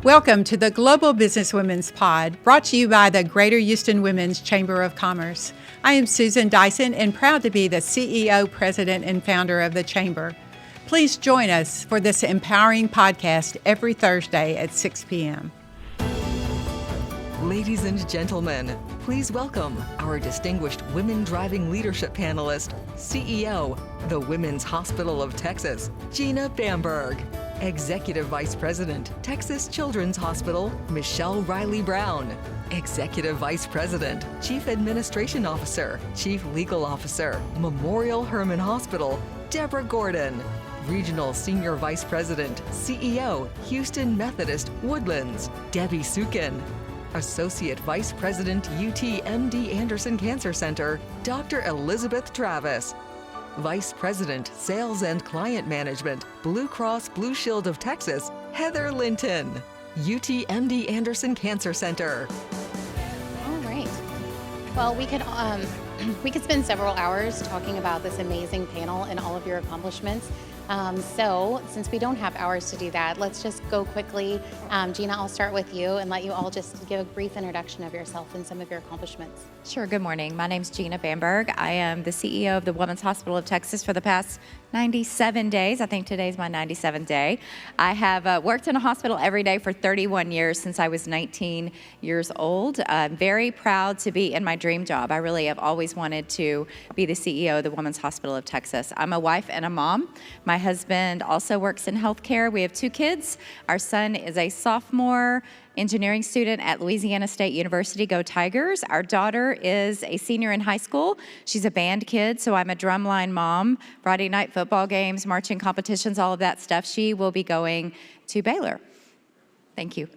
Welcome to the Global Business Women's Pod, brought to you by the Greater Houston Women's Chamber of Commerce. I am Susan Dyson and proud to be the CEO, President, and founder of the Chamber. Please join us for this empowering podcast every Thursday at 6 p.m. Ladies and gentlemen, please welcome our distinguished women driving leadership panelist, CEO, the Women's Hospital of Texas, Jeanna Bamburg. Executive Vice President, Texas Children's Hospital, Michelle Riley Brown. Executive Vice President, Chief Administration Officer, Chief Legal Officer, Memorial Hermann Hospital, Deborah Gordon. Regional Senior Vice President, CEO, Houston Methodist Woodlands, Debbie Sukin. Associate Vice President, UT MD Anderson Cancer Center, Dr. Elizabeth Travis. Vice President, Sales and Client Management, Blue Cross Blue Shield of Texas, Heather Linton. UT MD Anderson Cancer Center. All right. Well, we could spend several hours talking about this amazing panel and all of your accomplishments. So since we don't have hours to do that, let's just go quickly. Jeanna, I'll start with you and let you all just give a brief introduction of yourself and some of your accomplishments. Sure. Good morning. My name's Jeanna Bamburg. I am the CEO of the Women's Hospital of Texas for the past 97 days. I think today's my 97th day. I have worked in a hospital every day for 31 years since I was 19 years old. I'm very proud to be in my dream job. I really have always wanted to be the CEO of the Women's Hospital of Texas. I'm a wife and a mom. My husband also works in healthcare. We have 2 kids. Our son is a sophomore engineering student at Louisiana State University. Go Tigers. Our daughter is a senior in high school. She's a band kid, so I'm a drumline mom. Friday night football games, marching competitions, all of that stuff. She will be going to Baylor. Thank you.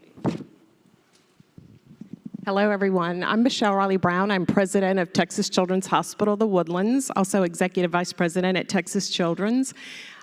Hello, everyone. I'm Michelle Riley Brown. I'm president of Texas Children's Hospital, The Woodlands, also executive vice president at Texas Children's.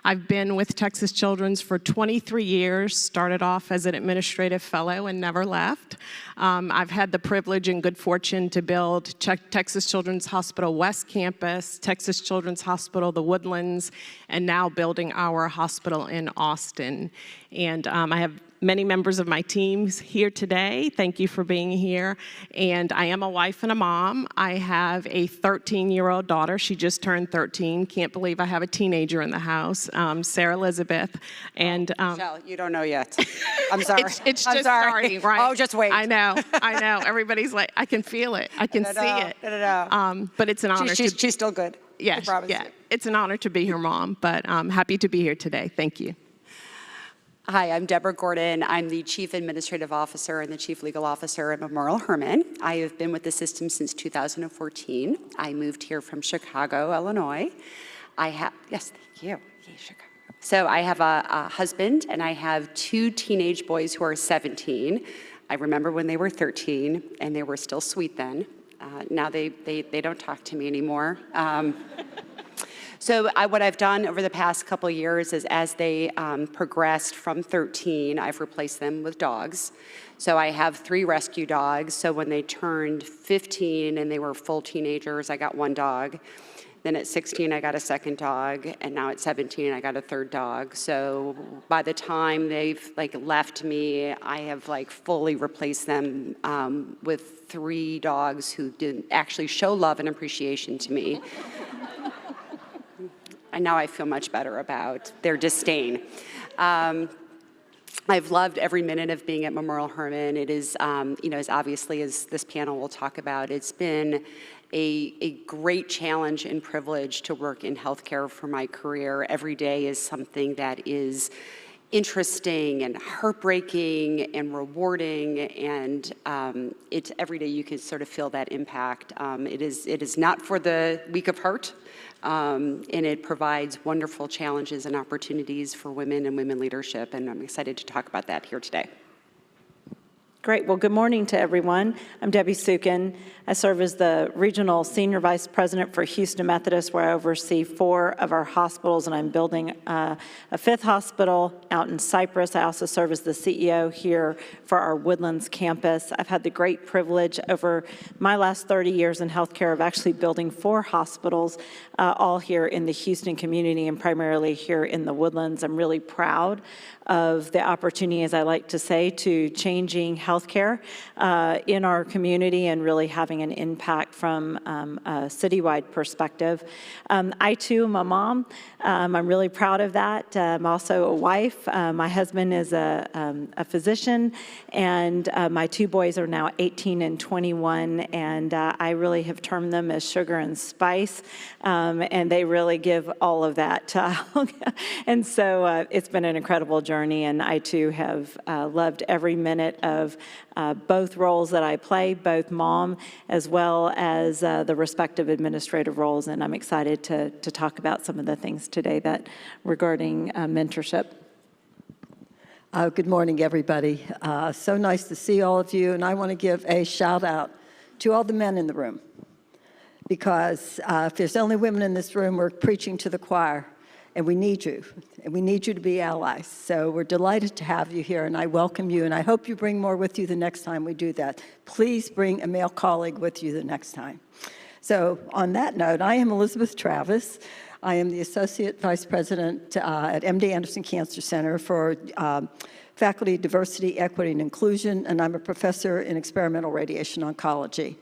I've been with Texas Children's for 23 years, started off as an administrative fellow and never left. I've had the privilege and good fortune to build Texas Children's Hospital West Campus, Texas Children's Hospital, The Woodlands, and now building our hospital in Austin. And I have many members of my teams here today. Thank you for being here. And I am a wife and a mom. I have a 13-year-old daughter. She just turned 13. Can't believe I have a teenager in the house, Sarah Elizabeth. And Michelle, you don't know yet. I'm sorry. It's just starting, right? Oh, just wait. I know. Everybody's like, I can feel it. I can see it. But it's an honor. She's still good. Yeah. It's an honor to be her mom, but I'm happy to be here today. Thank you. Hi, I'm Deborah Gordon. I'm the Chief Administrative Officer and the Chief Legal Officer at Memorial Hermann. I have been with the system since 2014. I moved here from Chicago, Illinois. Yes, thank you. Yay, Chicago. So I have a husband and I have 2 teenage boys who are 17. I remember when they were 13 and they were still sweet then. Now they don't talk to me anymore. So what I've done over the past couple of years is as they progressed from 13, I've replaced them with dogs. So I have 3 rescue dogs. So when they turned 15 and they were full teenagers, I got 1 dog. Then at 16, I got a 2nd dog. And now at 17, I got a 3rd dog. So by the time they've left me, I have fully replaced them with 3 dogs who didn't actually show love and appreciation to me. And now I feel much better about their disdain. I've loved every minute of being at Memorial Hermann. It is, as obviously as this panel will talk about, it's been a great challenge and privilege to work in healthcare for my career. Every day is something that is interesting and heartbreaking and rewarding, and it's every day you can sort of feel that impact. It is not for the weak of heart. And it provides wonderful challenges and opportunities for women and women leadership, and I'm excited to talk about that here today. Great. Well, good morning to everyone. I'm Debbie Sukin. I serve as the Regional Senior Vice President for Houston Methodist, where I oversee 4 of our hospitals, and I'm building a 5th hospital out in Cypress. I also serve as the CEO here for our Woodlands campus. I've had the great privilege over my last 30 years in healthcare of actually building 4 hospitals, all here in the Houston community and primarily here in the Woodlands. I'm really proud of the opportunity, as I like to say, to changing healthcare in our community and really having an impact from a citywide perspective. I too am a mom. I'm really proud of that. I'm also a wife. My husband is a physician, and my 2 boys are now 18 and 21, and I really have termed them as sugar and spice, and they really give all of that. And so it's been an incredible journey, and I too have loved every minute of both roles that I play, both mom as well as the respective administrative roles, and I'm excited to talk about some of the things today that regarding mentorship. Good morning, everybody. So nice to see all of you, and I want to give a shout out to all the men in the room, because if there's only women in this room, we're preaching to the choir. And we need you, and we need you to be allies. So we're delighted to have you here, and I welcome you, and I hope you bring more with you the next time we do that. Please bring a male colleague with you the next time. So on that note, I am Elizabeth Travis. I am the Associate Vice President at MD Anderson Cancer Center for Faculty Diversity, Equity, and Inclusion, and I'm a professor in experimental radiation oncology.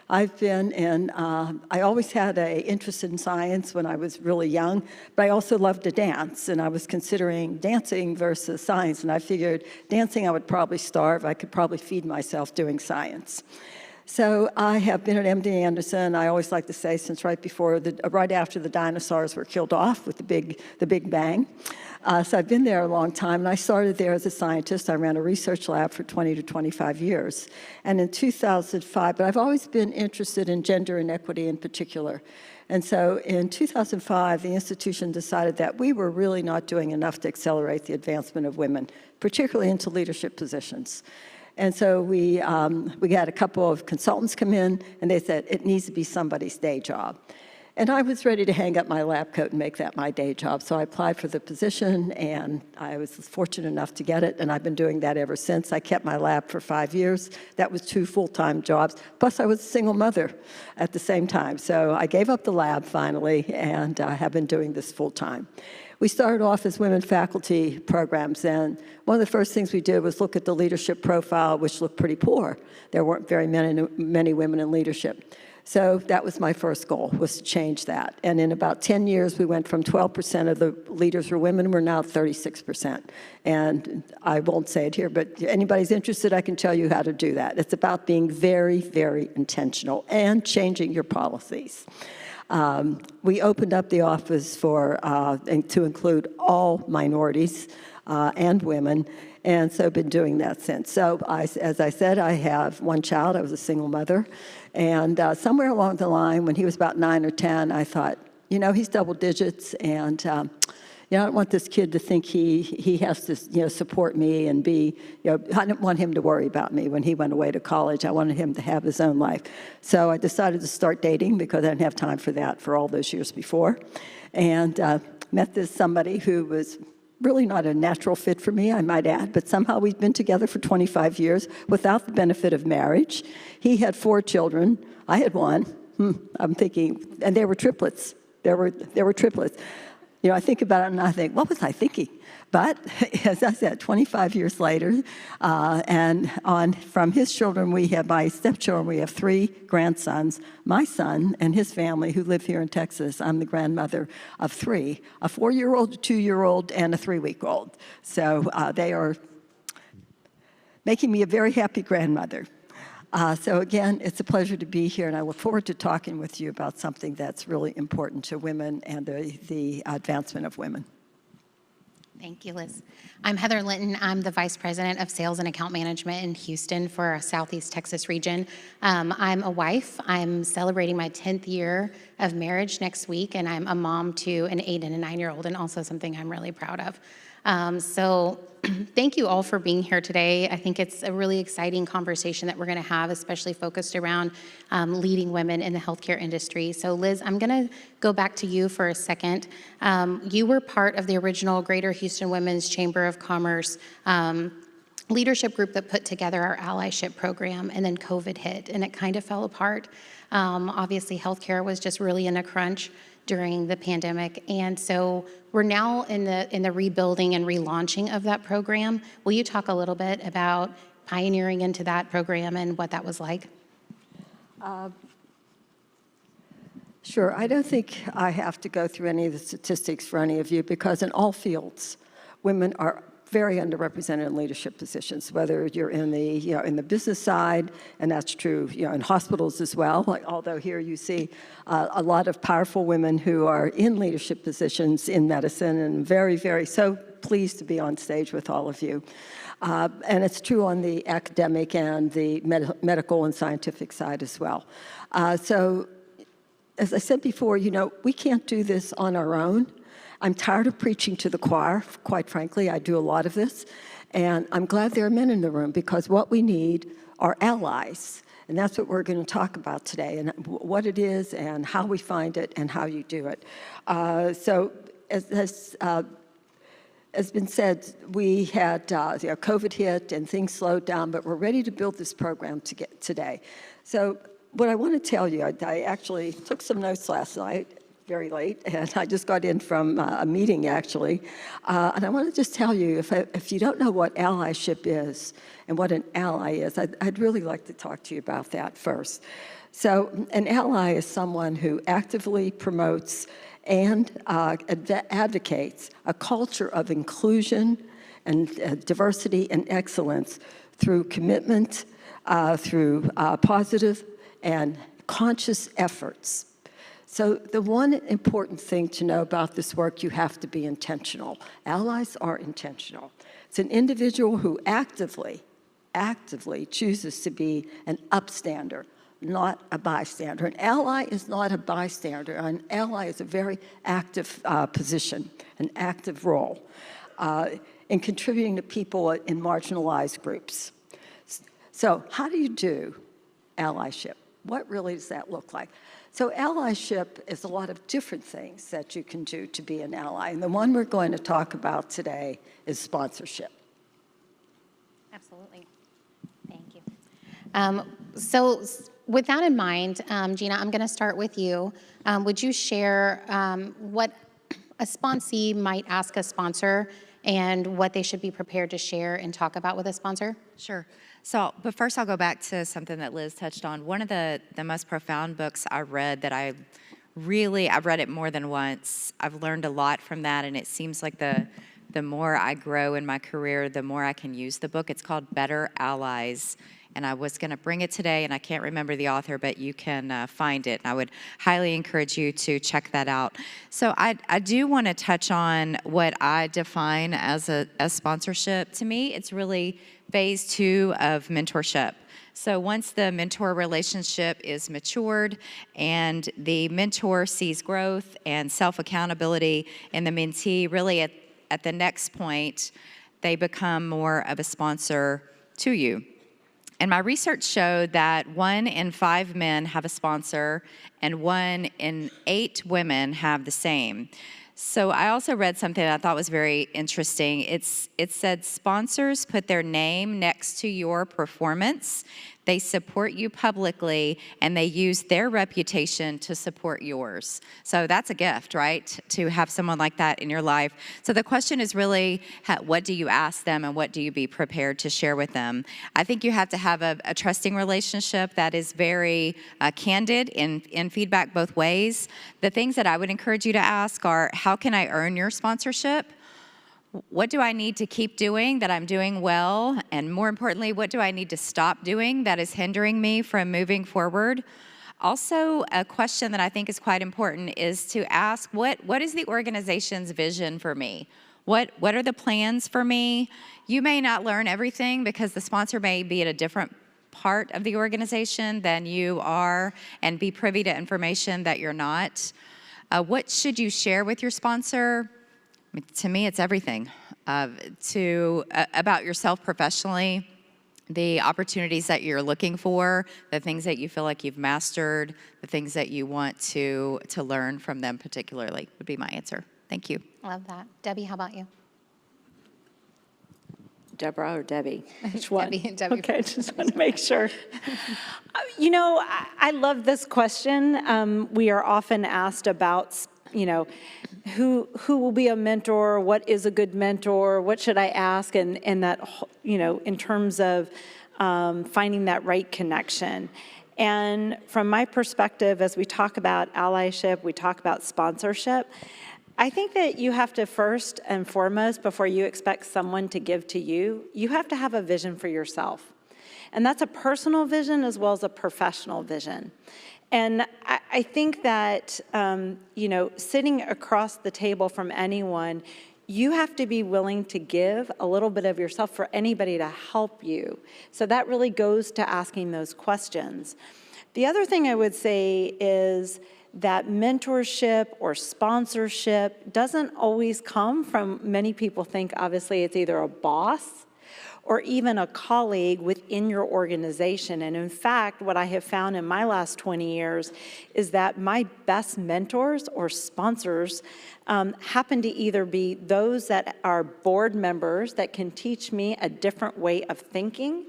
I've been in, I always had an interest in science when I was really young, but I also loved to dance, and I was considering dancing versus science, and I figured dancing I would probably starve. I could probably feed myself doing science. So I have been at MD Anderson, I always like to say, since right after the dinosaurs were killed off with the Big Bang. So I've been there a long time, and I started there as a scientist. I ran a research lab for 20 to 25 years. And in 2005, but I've always been interested in gender inequity in particular. And so in 2005, the institution decided that we were really not doing enough to accelerate the advancement of women, particularly into leadership positions. And so we had a couple of consultants come in, and they said, it needs to be somebody's day job. And I was ready to hang up my lab coat and make that my day job. So I applied for the position, and I was fortunate enough to get it, and I've been doing that ever since. I kept my lab for 5 years. That was 2 full-time jobs. Plus, I was a single mother at the same time. So I gave up the lab finally, and have been doing this full-time. We started off as women faculty programs, and one of the first things we did was look at the leadership profile, which looked pretty poor. There weren't very many women in leadership. So that was my first goal, was to change that. And in about 10 years, we went from 12% of the leaders were women, we're now 36%. And I won't say it here, but if anybody's interested, I can tell you how to do that. It's about being very, very intentional and changing your policies. We opened up the office to include all minorities and women, and so I've been doing that since. So as I said, I have 1 child. I was a single mother, and somewhere along the line, when he was about 9 or 10, I thought, he's double digits, and I don't want this kid to think he has to support me and be, I didn't want him to worry about me when he went away to college. I wanted him to have his own life. So I decided to start dating because I didn't have time for that for all those years before. And met somebody who was really not a natural fit for me, I might add, but somehow we've been together for 25 years without the benefit of marriage. He had 4 children. I had 1. I'm thinking, and they were triplets. They were triplets. I think about it and I think, what was I thinking? But as I said, 25 years later, from his children, we have my stepchildren, we have 3 grandsons. My son and his family who live here in Texas, I'm the grandmother of 3, a 4-year-old, a 2-year-old, and a 3-week-old. So they are making me a very happy grandmother. So again, it's a pleasure to be here, and I look forward to talking with you about something that's really important to women and the advancement of women. Thank you, Liz. I'm Heather Linton. I'm the Vice President of Sales and Account Management in Houston for our Southeast Texas region. I'm a wife. I'm celebrating my 10th year of marriage next week, and I'm a mom to an 8 and a 9-year-old, and also something I'm really proud of. So thank you all for being here today. I think it's a really exciting conversation that we're going to have, especially focused around leading women in the healthcare industry. So Liz, I'm going to go back to you for a second. You were part of the original Greater Houston Women's Chamber of Commerce leadership group that put together our allyship program, and then COVID hit and it kind of fell apart. Obviously healthcare was just really in a crunch during the pandemic, and so we're now in the rebuilding and relaunching of that program. Will you talk a little bit about pioneering into that program and what that was like? Sure. I don't think I have to go through any of the statistics for any of you, because in all fields, women are very underrepresented in leadership positions, whether you're in the, in the business side, and that's true, in hospitals as well. Like, although here you see a lot of powerful women who are in leadership positions in medicine, and very, very so pleased to be on stage with all of you. And it's true on the academic and the medical and scientific side as well. So, as I said before, we can't do this on our own. I'm tired of preaching to the choir, quite frankly. I do a lot of this. And I'm glad there are men in the room, because what we need are allies. And that's what we're going to talk about today, and what it is and how we find it and how you do it. So as has been said, we had COVID hit and things slowed down, but we're ready to build this program today. So what I want to tell you, I actually took some notes last night, very late, and I just got in from a meeting, actually. And I want to just tell you, if you don't know what allyship is and what an ally is, I'd really like to talk to you about that first. So an ally is someone who actively promotes and advocates a culture of inclusion and diversity and excellence through commitment, through positive and conscious efforts. So the one important thing to know about this work, you have to be intentional. Allies are intentional. It's an individual who actively chooses to be an upstander, not a bystander. An ally is not a bystander. An ally is a very active position, an active role in contributing to people in marginalized groups. So how do you do allyship? What really does that look like? So allyship is a lot of different things that you can do to be an ally. And the one we're going to talk about today is sponsorship. Absolutely. Thank you. So with that in mind, Jeanna, I'm going to start with you. Would you share what a sponsee might ask a sponsor and what they should be prepared to share and talk about with a sponsor? Sure. So, but first I'll go back to something that Liz touched on. One of the most profound books I read that I've read it more than once. I've learned a lot from that, and it seems like the more I grow in my career, the more I can use the book. It's called Better Allies. And I was going to bring it today, and I can't remember the author, but you can find it. And I would highly encourage you to check that out. So I do want to touch on what I define as sponsorship. To me, it's really phase 2 of mentorship. So once the mentor relationship is matured and the mentor sees growth and self-accountability in the mentee, really at the next point, they become more of a sponsor to you. And my research showed that 1 in 5 men have a sponsor and 1 in 8 women have the same. So I also read something that I thought was very interesting. It said sponsors put their name next to your performance, they support you publicly, and they use their reputation to support yours. So that's a gift, right? To have someone like that in your life. So the question is really, what do you ask them and what do you be prepared to share with them? I think you have to have a trusting relationship that is very candid in feedback both ways. The things that I would encourage you to ask are, how can I earn your sponsorship? What do I need to keep doing that I'm doing well? And more importantly, what do I need to stop doing that is hindering me from moving forward? Also, a question that I think is quite important is to ask, what is the organization's vision for me? What are the plans for me? You may not learn everything because the sponsor may be at a different part of the organization than you are and be privy to information that you're not. What should you share with your sponsor? To me, it's everything. About yourself professionally, the opportunities that you're looking for, the things that you feel like you've mastered, the things that you want to learn from them particularly would be my answer. Thank you. Love that. Debbie, how about you? Deborah or Debbie? Which one? Debbie. Okay, just want to make sure. You know, I love this question. We are often asked about, you know, who will be a mentor, what is a good mentor, what should I ask, and that, you know, in terms of finding that right connection. And from my perspective, as we talk about allyship, we talk about sponsorship, I think that you have to first and foremost, before you expect someone to give to you, you have to have a vision for yourself. And that's a personal vision as well as a professional vision. And I think that, you know, sitting across the table from anyone, you have to be willing to give a little bit of yourself for anybody to help you. So that really goes to asking those questions. The other thing I would say is that mentorship or sponsorship doesn't always come from, many people think obviously it's either a boss or even a colleague within your organization. And in fact, what I have found in my last 20 years is that my best mentors or sponsors happen to either be those that are board members that can teach me a different way of thinking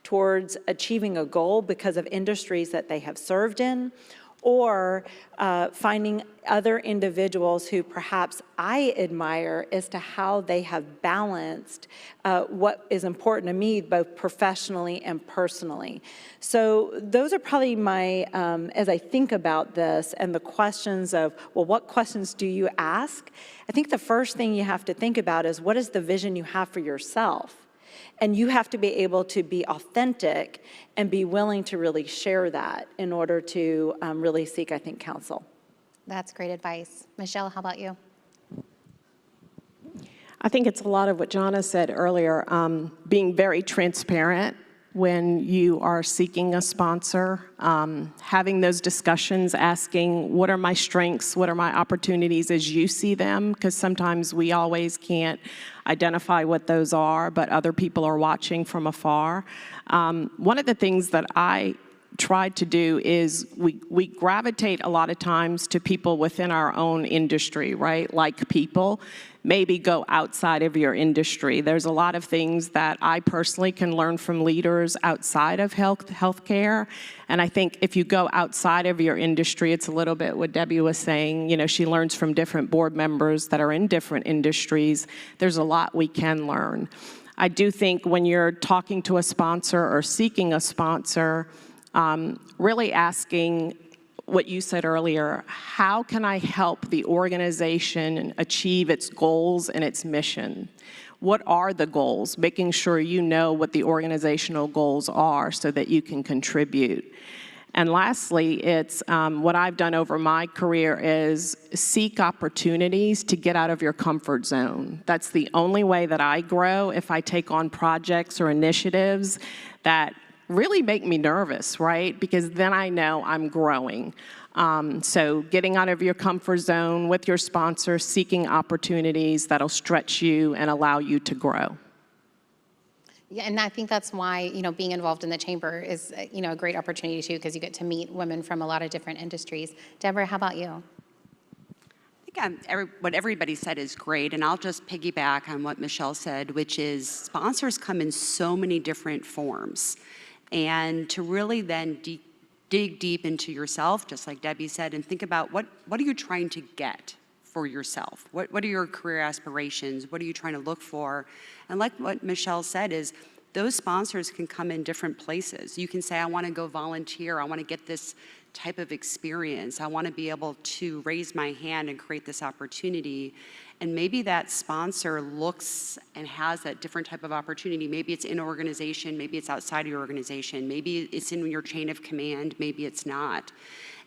towards achieving a goal because of industries that they have served in, or finding other individuals who perhaps I admire as to how they have balanced what is important to me, both professionally and personally. So those are probably my, as I think about this and the questions of, well, what questions do you ask? I think the first thing you have to think about is, what is the vision you have for yourself? And you have to be able to be authentic and be willing to really share that in order to really seek, I think, counsel. That's great advice. Michelle, how about you? I think it's a lot of what Jeanna said earlier, being very transparent when you are seeking a sponsor, having those discussions, asking what are my strengths, what are my opportunities as you see them, because sometimes we always can't identify what those are, but other people are watching from afar. One of the things that I tried to do is we gravitate a lot of times to people within our own industry, right? Like people. Maybe go outside of your industry. There's a lot of things that I personally can learn from leaders outside of healthcare. And I think if you go outside of your industry, it's a little bit what Debbie was saying. You know, she learns from different board members that are in different industries. There's a lot we can learn. I do think when you're talking to a sponsor or seeking a sponsor, really asking what you said earlier, how can I help the organization achieve its goals and its mission? What are the goals? Making sure you know what the organizational goals are so that you can contribute. And lastly, it's what I've done over my career is seek opportunities to get out of your comfort zone. That's the only way that I grow. If I take on projects or initiatives that really make me nervous, right? Because then I know I'm growing. So getting out of your comfort zone with your sponsor, seeking opportunities that'll stretch you and allow you to grow. Yeah, and I think that's why, you know, being involved in the chamber is, you know, a great opportunity too, because you get to meet women from a lot of different industries. Deborah, how about you? I think what everybody said is great, and I'll just piggyback on what Michelle said, which is sponsors come in so many different forms. And to really then dig deep into yourself, just like Debbie said, and think about what are you trying to get for yourself? What are your career aspirations? What are you trying to look for? And like what Michelle said is, those sponsors can come in different places. You can say, I want to go volunteer. I want to get this type of experience. I want to be able to raise my hand and create this opportunity. And maybe that sponsor looks and has that different type of opportunity. Maybe it's in an organization, maybe it's outside of your organization, maybe it's in your chain of command, maybe it's not.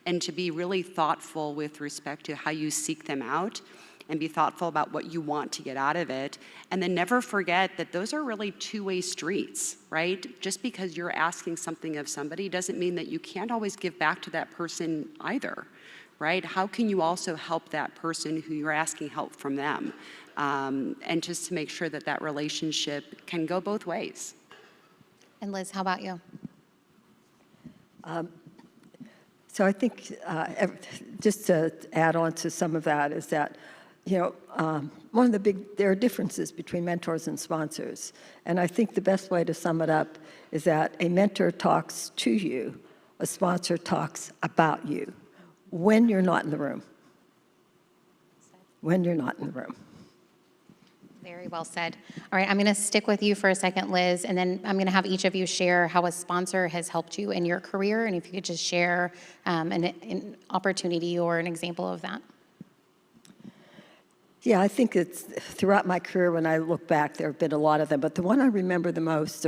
And to be really thoughtful with respect to how you seek them out and be thoughtful about what you want to get out of it. And then never forget that those are really two-way streets, right? Just because you're asking something of somebody doesn't mean that you can't always give back to that person either, right? How can you also help that person who you're asking help from them? And just to make sure that that relationship can go both ways. And Liz, how about you? So I think just to add on to some of that is that, one of the there are differences between mentors and sponsors. And I think the best way to sum it up is that a mentor talks to you, a sponsor talks about you when you're not in the room. When you're not in the room. Very well said. All right, I'm going to stick with you for a second, Liz, and then I'm going to have each of you share how a sponsor has helped you in your career, and if you could just share an opportunity or an example of that. Yeah, I think it's throughout my career, when I look back, there have been a lot of them, but the one I remember the most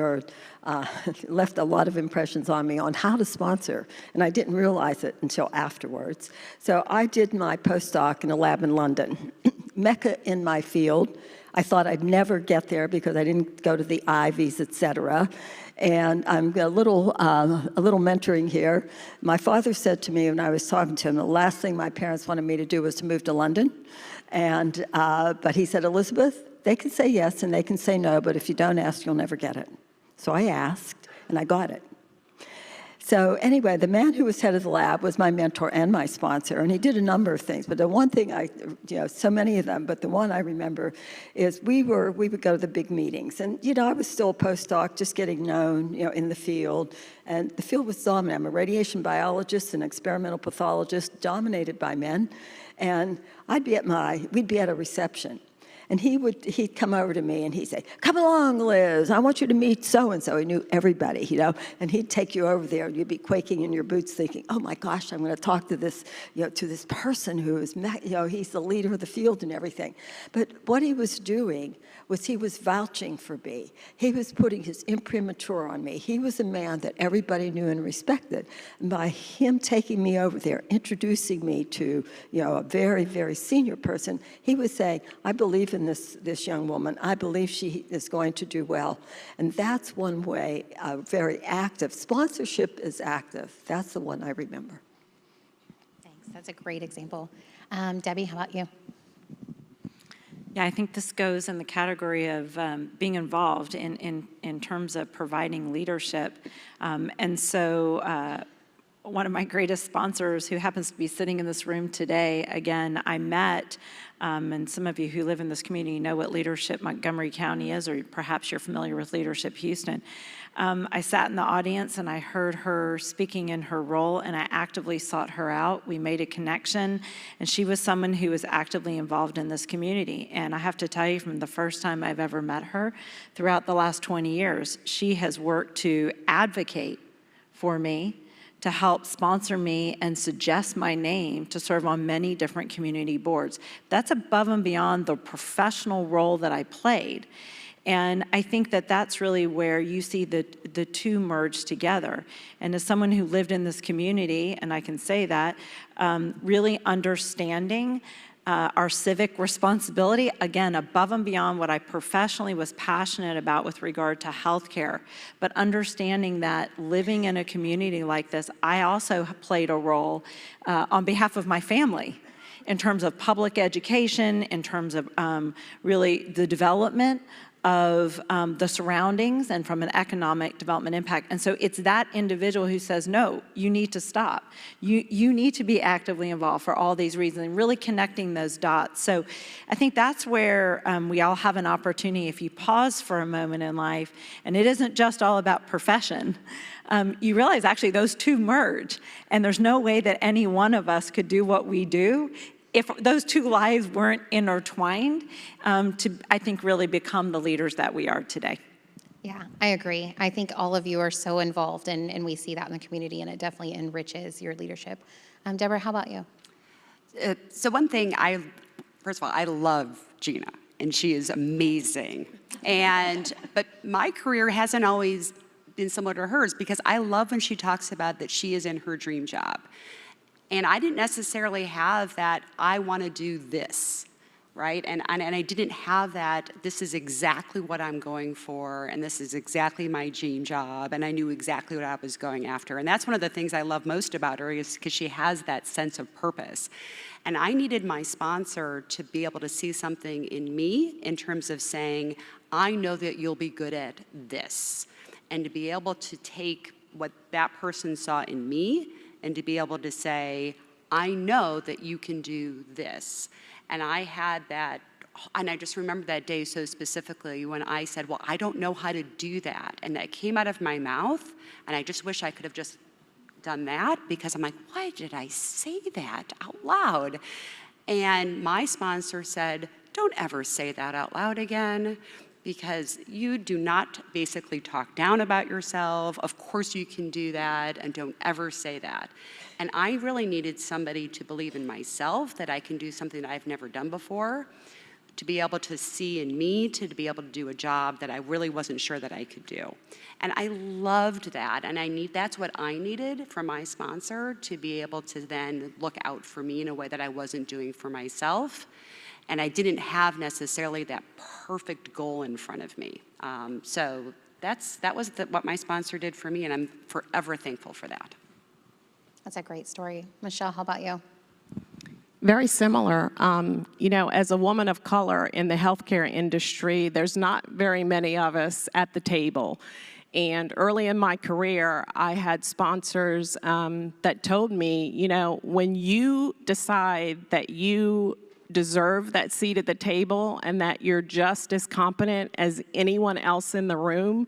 left a lot of impressions on me on how to sponsor, and I didn't realize it until afterwards. So I did my postdoc in a lab in London, Mecca in my field. I thought I'd never get there because I didn't go to the Ivies, et cetera. And I'm a little mentoring here. My father said to me when I was talking to him, the last thing my parents wanted me to do was to move to London. And, but he said, Elizabeth, they can say yes and they can say no, but if you don't ask, you'll never get it. So I asked, and I got it. So anyway, the man who was head of the lab was my mentor and my sponsor, and he did a number of things. But the one thing so many of them, but the one I remember is we would go to the big meetings. And, I was still a postdoc, just getting known, in the field. And the field was dominant. I'm a radiation biologist and experimental pathologist, dominated by men. And we'd be at a reception. And he'd come over to me and he'd say, come along, Liz, I want you to meet so-and-so. He knew everybody, and he'd take you over there and you'd be quaking in your boots thinking, oh my gosh, I'm going to talk to this, to this person who is, he's the leader of the field and everything. But what he was doing was he was vouching for me. He was putting his imprimatur on me. He was a man that everybody knew and respected. And by him taking me over there, introducing me to, a very, very senior person, he was saying, I believe in this young woman. I believe she is going to do well. And that's one way, very active. Sponsorship is active. That's the one I remember. Thanks. That's a great example. Debbie, how about you? Yeah, I think this goes in the category of being involved in terms of providing leadership. And so one of my greatest sponsors, who happens to be sitting in this room today, again, I met, and some of you who live in this community know what Leadership Montgomery County is, or perhaps you're familiar with Leadership Houston. I sat in the audience and I heard her speaking in her role, and I actively sought her out. We made a connection, and she was someone who was actively involved in this community. And I have to tell you, from the first time I've ever met her, throughout the last 20 years, she has worked to advocate for me, to help sponsor me and suggest my name to serve on many different community boards. That's above and beyond the professional role that I played. And I think that that's really where you see the two merge together. And as someone who lived in this community, and I can say that, really understanding our civic responsibility, again, above and beyond what I professionally was passionate about with regard to healthcare, but understanding that living in a community like this, I also played a role on behalf of my family in terms of public education, in terms of really the development of the surroundings and from an economic development impact. And so it's that individual who says, no, you need to stop. You need to be actively involved for all these reasons, and really connecting those dots. So I think that's where we all have an opportunity, if you pause for a moment in life, and it isn't just all about profession, you realize actually those two merge, and there's no way that any one of us could do what we do if those two lives weren't intertwined, to, I think, really become the leaders that we are today. Yeah, I agree. I think all of you are so involved, and we see that in the community, and it definitely enriches your leadership. Deborah, how about you? So one thing, first of all, I love Jeanna, and she is amazing. But my career hasn't always been similar to hers, because I love when she talks about that she is in her dream job. And I didn't necessarily have that, I want to do this. right? And I didn't have that, this is exactly what I'm going for, and this is exactly my dream job, and I knew exactly what I was going after. And that's one of the things I love most about her, is because she has that sense of purpose. And I needed my sponsor to be able to see something in me in terms of saying, I know that you'll be good at this. And to be able to take what that person saw in me and to be able to say, I know that you can do this. And I had that, and I just remember that day so specifically when I said, well, I don't know how to do that. And that came out of my mouth, and I just wish I could have just done that, because I'm like, why did I say that out loud? And my sponsor said, don't ever say that out loud again, because you do not basically talk down about yourself. Of course you can do that, and don't ever say that. And I really needed somebody to believe in myself, that I can do something that I've never done before, to be able to see in me, to be able to do a job that I really wasn't sure that I could do. And I loved that, and that's what I needed from my sponsor, to be able to then look out for me in a way that I wasn't doing for myself. And I didn't have necessarily that perfect goal in front of me. So that was what my sponsor did for me, and I'm forever thankful for that. That's a great story. Michelle, how about you? Very similar. You know, as a woman of color in the healthcare industry, there's not very many of us at the table. And early in my career, I had sponsors that told me, you know, when you decide that you deserve that seat at the table and that you're just as competent as anyone else in the room,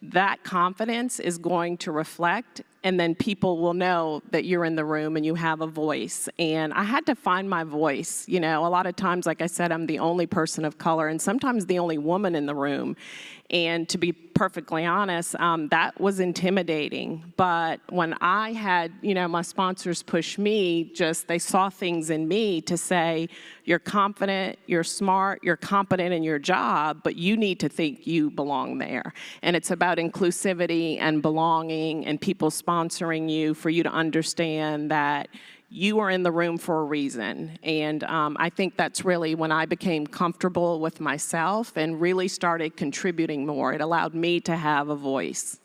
that confidence is going to reflect, and then people will know that you're in the room and you have a voice. And I had to find my voice. You know, a lot of times, like I said, I'm the only person of color and sometimes the only woman in the room. And to be perfectly honest, that was intimidating. But when I had, you know, my sponsors push me, they saw things in me to say, you're confident, you're smart, you're competent in your job, but you need to think you belong there. And it's about inclusivity and belonging and people sponsoring you, for you to understand that you are in the room for a reason. And I think that's really when I became comfortable with myself and really started contributing more. It allowed me to have a voice.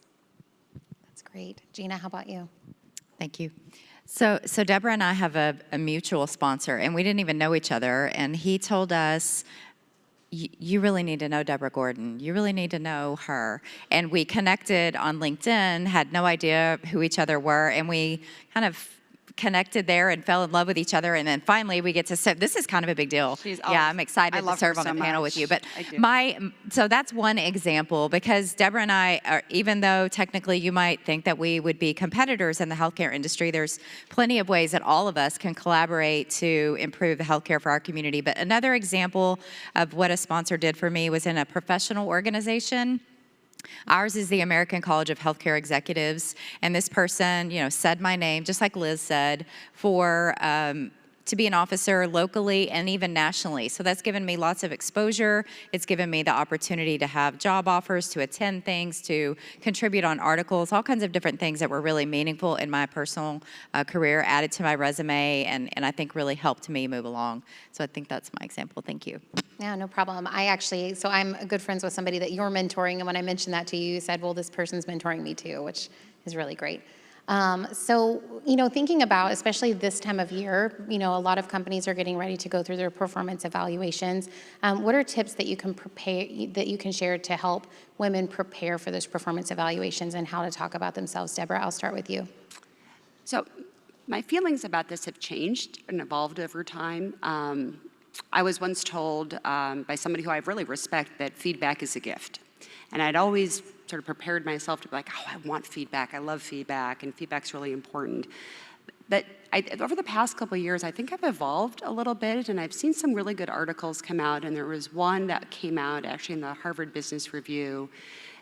That's great. Jeanna, how about you? Thank you. So Deborah and I have a mutual sponsor, and we didn't even know each other, and he told us, you really need to know Deborah Gordon. You really need to know her. And we connected on LinkedIn, had no idea who each other were, and we kind of connected there and fell in love with each other, and then finally we get to serve. This is kind of a big deal. Yeah, I'm excited to serve on the panel with you. But so that's one example, because Deborah and I are, even though technically you might think that we would be competitors in the healthcare industry, there's plenty of ways that all of us can collaborate to improve the healthcare for our community. But another example of what a sponsor did for me was in a professional organization. Ours is the American College of Healthcare Executives, and this person, you know, said my name, just like Liz said, for to be an officer locally and even nationally. So that's given me lots of exposure. It's given me the opportunity to have job offers, to attend things, to contribute on articles, all kinds of different things that were really meaningful in my personal career, added to my resume, and I think really helped me move along. So I think that's my example. Thank you. Yeah, no problem. So I'm good friends with somebody that you're mentoring, and when I mentioned that to you, you said, well, this person's mentoring me too, which is really great. So, you know, thinking about, especially this time of year, you know, a lot of companies are getting ready to go through their performance evaluations. What are tips that you can share to help women prepare for those performance evaluations and how to talk about themselves? Deborah, I'll start with you. So my feelings about this have changed and evolved over time. I was once told by somebody who I really respect that feedback is a gift. And I'd always sort of prepared myself to be like, oh, I want feedback, I love feedback, and feedback's really important. But over the past couple of years, I think I've evolved a little bit, and I've seen some really good articles come out, and there was one that came out actually in the Harvard Business Review,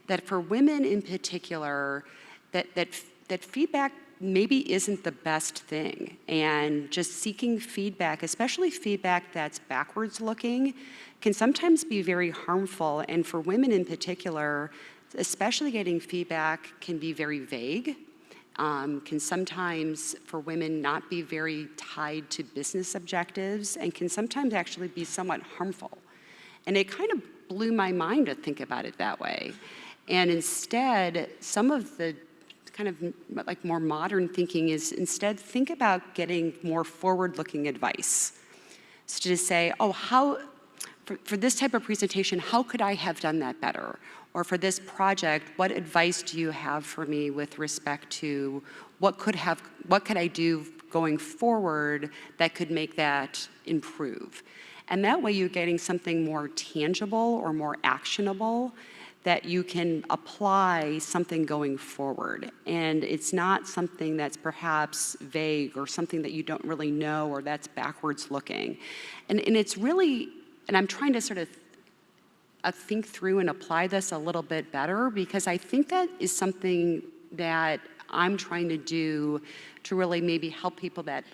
that for women in particular, that feedback maybe isn't the best thing, and just seeking feedback, especially feedback that's backwards looking, can sometimes be very harmful. And for women in particular, especially getting feedback can be very vague. can sometimes, for women, not be very tied to business objectives and can sometimes actually be somewhat harmful. And it kind of blew my mind to think about it that way. And instead, some of the kind of like more modern thinking is instead think about getting more forward-looking advice. So to say, oh, for this type of presentation, how could I have done that better? Or for this project, what advice do you have for me with respect to what could I do going forward that could make that improve? And that way you're getting something more tangible or more actionable that you can apply something going forward. And it's not something that's perhaps vague or something that you don't really know or that's backwards looking. And it's really, and I'm trying to sort of think through and apply this a little bit better, because I think that is something that I'm trying to do to really maybe help people that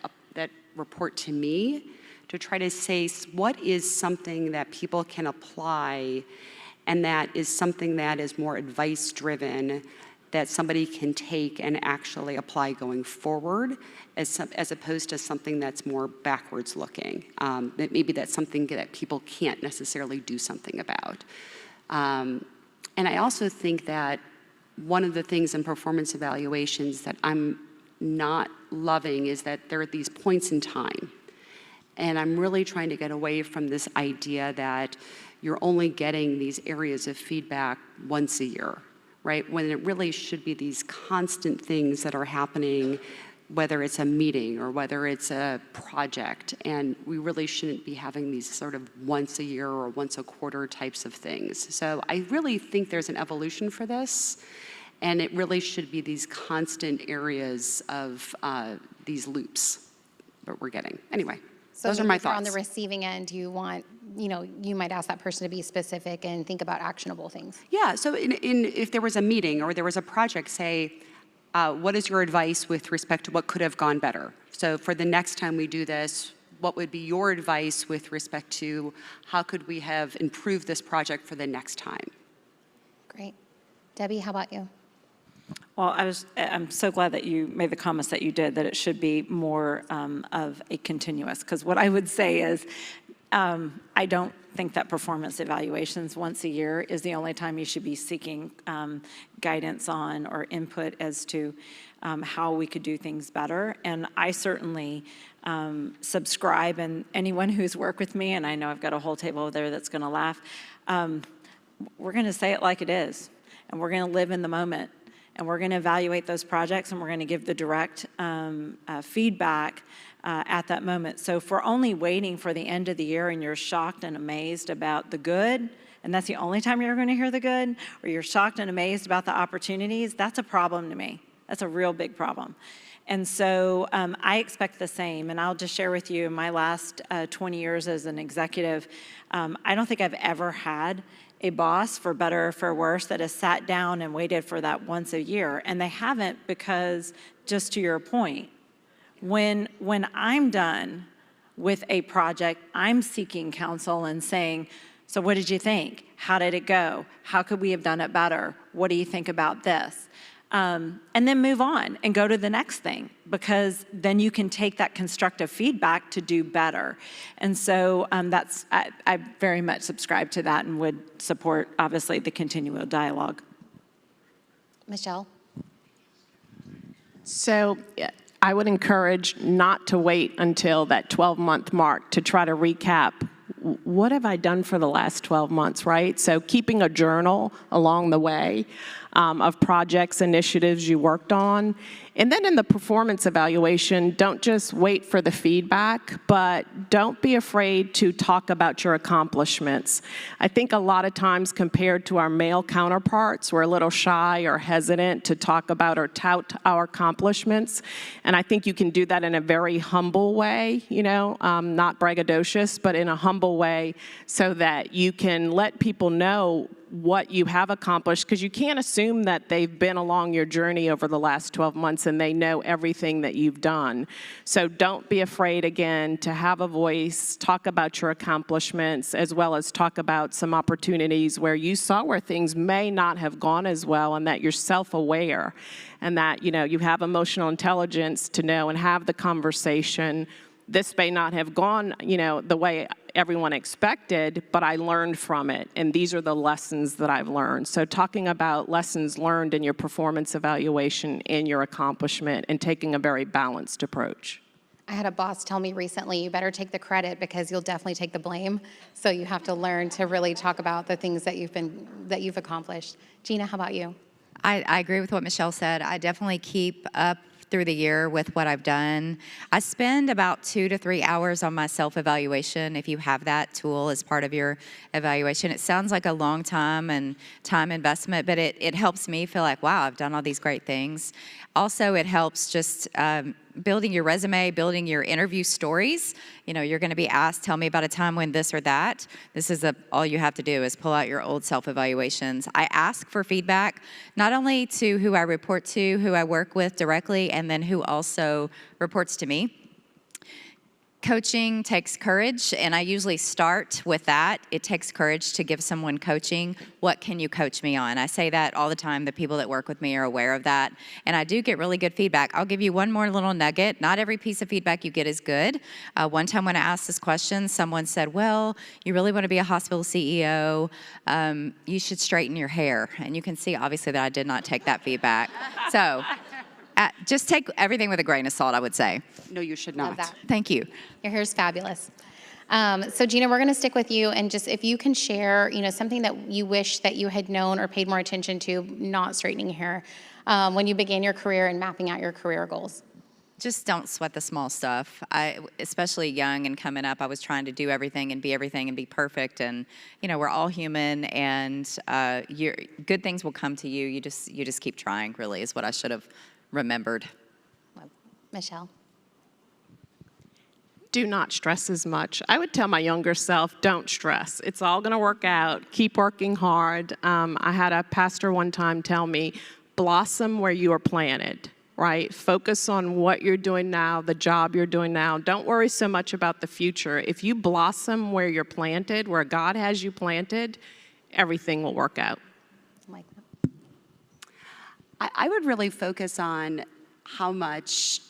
report to me, to try to say what is something that people can apply and that is something that is more advice-driven, that somebody can take and actually apply going forward, as opposed to something that's more backwards looking. That maybe that's something that people can't necessarily do something about. And I also think that one of the things in performance evaluations that I'm not loving is that there are these points in time. And I'm really trying to get away from this idea that you're only getting these areas of feedback once a year, right? When it really should be these constant things that are happening, whether it's a meeting or whether it's a project, and we really shouldn't be having these sort of once a year or once a quarter types of things. So I really think there's an evolution for this, and it really should be these constant areas of these loops that we're getting. Anyway. So those are my thoughts. On the receiving end, you want, you might ask that person to be specific and think about actionable things. Yeah, so if there was a meeting or there was a project, say, what is your advice with respect to what could have gone better? So for the next time we do this, what would be your advice with respect to how could we have improved this project for the next time? Great. Debbie, how about you? Well, I'm so glad that you made the comments that you did, that it should be more of a continuous, because what I would say is I don't think that performance evaluations once a year is the only time you should be seeking guidance on or input as to how we could do things better. And I certainly subscribe, and anyone who's worked with me, and I know I've got a whole table over there that's going to laugh, we're going to say it like it is, and we're going to live in the moment. And we're going to evaluate those projects, and we're going to give the direct feedback at that moment. So if we're only waiting for the end of the year and you're shocked and amazed about the good, and that's the only time you're going to hear the good, or you're shocked and amazed about the opportunities, that's a problem to me. That's a real big problem. And so I expect the same. And I'll just share with you, in my last 20 years as an executive, I don't think I've ever had a boss, for better or for worse, that has sat down and waited for that once a year. And they haven't, because, just to your point, when I'm done with a project, I'm seeking counsel and saying, so what did you think? How did it go? How could we have done it better? What do you think about this? And then move on and go to the next thing, because then you can take that constructive feedback to do better. And so I very much subscribe to that and would support, obviously, the continual dialogue. Michelle? So I would encourage not to wait until that 12-month mark to try to recap what have I done for the last 12 months, right? So keeping a journal along the way of projects, initiatives you worked on. And then in the performance evaluation, don't just wait for the feedback, but don't be afraid to talk about your accomplishments. I think a lot of times, compared to our male counterparts, we're a little shy or hesitant to talk about or tout our accomplishments. And I think you can do that in a very humble way, not braggadocious, but in a humble way, so that you can let people know what you have accomplished, because you can't assume that they've been along your journey over the last 12 months and they know everything that you've done. So don't be afraid, again, to have a voice, talk about your accomplishments, as well as talk about some opportunities where you saw where things may not have gone as well, and that you're self-aware, and that, you know, you have emotional intelligence to know and have the conversation. This may not have gone, you know, the way everyone expected, but I learned from it, and these are the lessons that I've learned. So talking about lessons learned in your performance evaluation and your accomplishment, and taking a very balanced approach. I had a boss tell me recently, you better take the credit because you'll definitely take the blame. So you have to learn to really talk about the things that you've accomplished. Jeanna, how about you? I agree with what Michelle said. I definitely keep up through the year with what I've done. I spend about 2 to 3 hours on my self-evaluation. If you have that tool as part of your evaluation, it sounds like a long time and time investment, but it helps me feel like, wow, I've done all these great things. Also, it helps just building your resume, building your interview stories. You know, you're going to be asked, tell me about a time when this or that. This is all you have to do is pull out your old self-evaluations. I ask for feedback, not only to who I report to, who I work with directly, and then who also reports to me. Coaching takes courage, and I usually start with that. It takes courage to give someone coaching. What can you coach me on? I say that all the time. The people that work with me are aware of that, and I do get really good feedback. I'll give you one more little nugget. Not every piece of feedback you get is good. One time when I asked this question, someone said, well, you really want to be a hospital CEO, you should straighten your hair. And you can see, obviously, that I did not take that feedback. So just take everything with a grain of salt, I would say. No, you should not. Love that. Thank you. Your hair's fabulous. So Jeanna, we're going to stick with you, and just if you can share, you know, something that you wish that you had known or paid more attention to, not straightening your hair, when you began your career and mapping out your career goals. Just don't sweat the small stuff. Especially young and coming up, I was trying to do everything and be perfect. And you know, we're all human, and good things will come to you. You just keep trying. Really, is what I should have remembered. Michelle. Do not stress as much. I would tell my younger self, don't stress. It's all going to work out. Keep working hard. I had a pastor one time tell me, blossom where you are planted, right? Focus on what you're doing now, the job you're doing now. Don't worry so much about the future. If you blossom where you're planted, where God has you planted, everything will work out. Like that. I would really focus on how much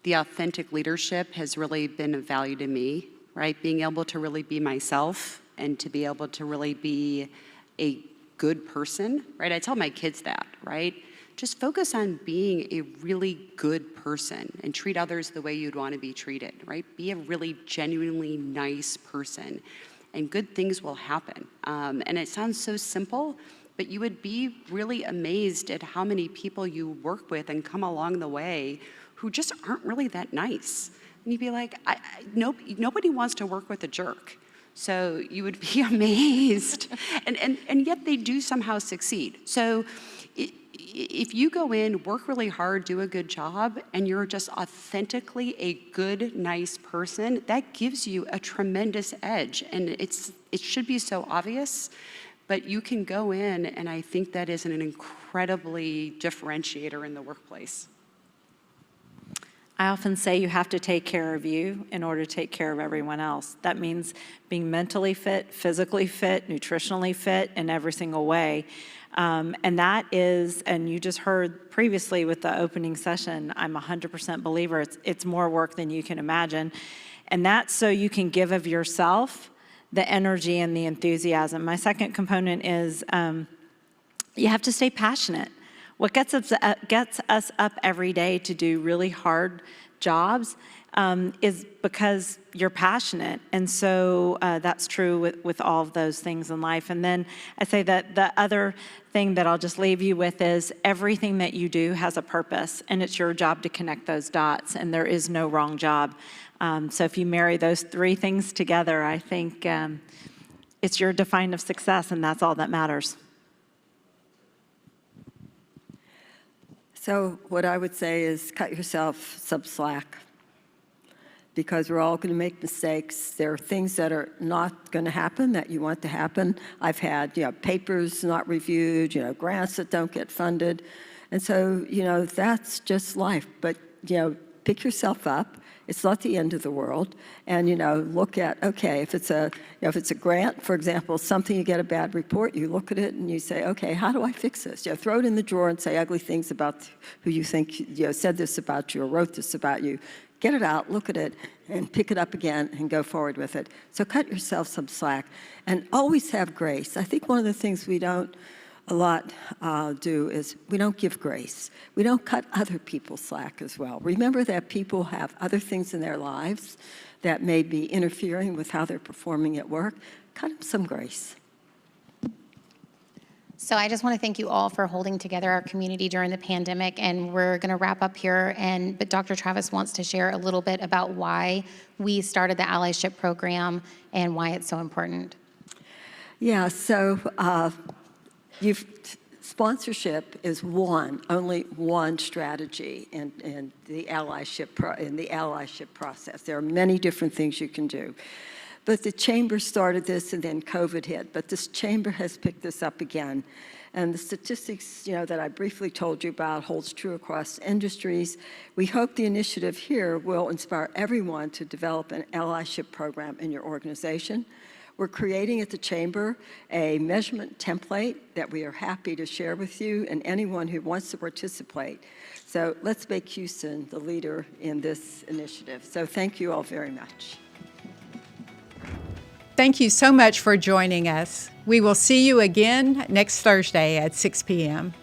the authentic leadership has really been of value to me, right? Being able to really be myself and to be able to really be a good person, right? I tell my kids that, right? Just focus on being a really good person and treat others the way you'd want to be treated, right? Be a really genuinely nice person, and good things will happen. And it sounds so simple, but you would be really amazed at how many people you work with and come along the way who just aren't really that nice. And you'd be like, nobody wants to work with a jerk. So you would be amazed. and yet they do somehow succeed. So if you go in, work really hard, do a good job, and you're just authentically a good, nice person, that gives you a tremendous edge. And it should be so obvious, but you can go in, and I think that is an incredibly differentiator in the workplace. I often say you have to take care of you in order to take care of everyone else. That means being mentally fit, physically fit, nutritionally fit in every single way. And that is, and you just heard previously with the opening session, I'm 100% believer it's more work than you can imagine. And that's so you can give of yourself the energy and the enthusiasm. My second component is you have to stay passionate. What gets us up every day to do really hard jobs is because you're passionate. And so that's true with all of those things in life. And then I say that the other thing that I'll just leave you with is everything that you do has a purpose, and it's your job to connect those dots, and there is no wrong job. So if you marry those three things together, I think it's your definition of success, and that's all that matters. So what I would say is cut yourself some slack. because we're all going to make mistakes. There are things that are not going to happen that you want to happen. I've had, papers not reviewed, grants that don't get funded. And so, that's just life. But, pick yourself up. It's not the end of the world. And, look at, okay, if it's a grant, for example, something, you get a bad report, you look at it and you say, okay, how do I fix this? Throw it in the drawer and say ugly things about who you think, said this about you or wrote this about you. Get it out, look at it, and pick it up again and go forward with it. So cut yourself some slack and always have grace. I think one of the things we don't a lot do is we don't give grace. We don't cut other people slack as well. Remember that people have other things in their lives that may be interfering with how they're performing at work. Cut them some grace. So I just want to thank you all for holding together our community during the pandemic, and we're going to wrap up here. But Dr. Travis wants to share a little bit about why we started the Allyship program and why it's so important. Yeah, so sponsorship is only one strategy in the allyship process. There are many different things you can do. But the chamber started this and then COVID hit. But this chamber has picked this up again. And the statistics, that I briefly told you about holds true across industries. We hope the initiative here will inspire everyone to develop an allyship program in your organization. We're creating at the chamber a measurement template that we are happy to share with you and anyone who wants to participate. So let's make Houston the leader in this initiative. So thank you all very much. Thank you so much for joining us. We will see you again next Thursday at 6 p.m.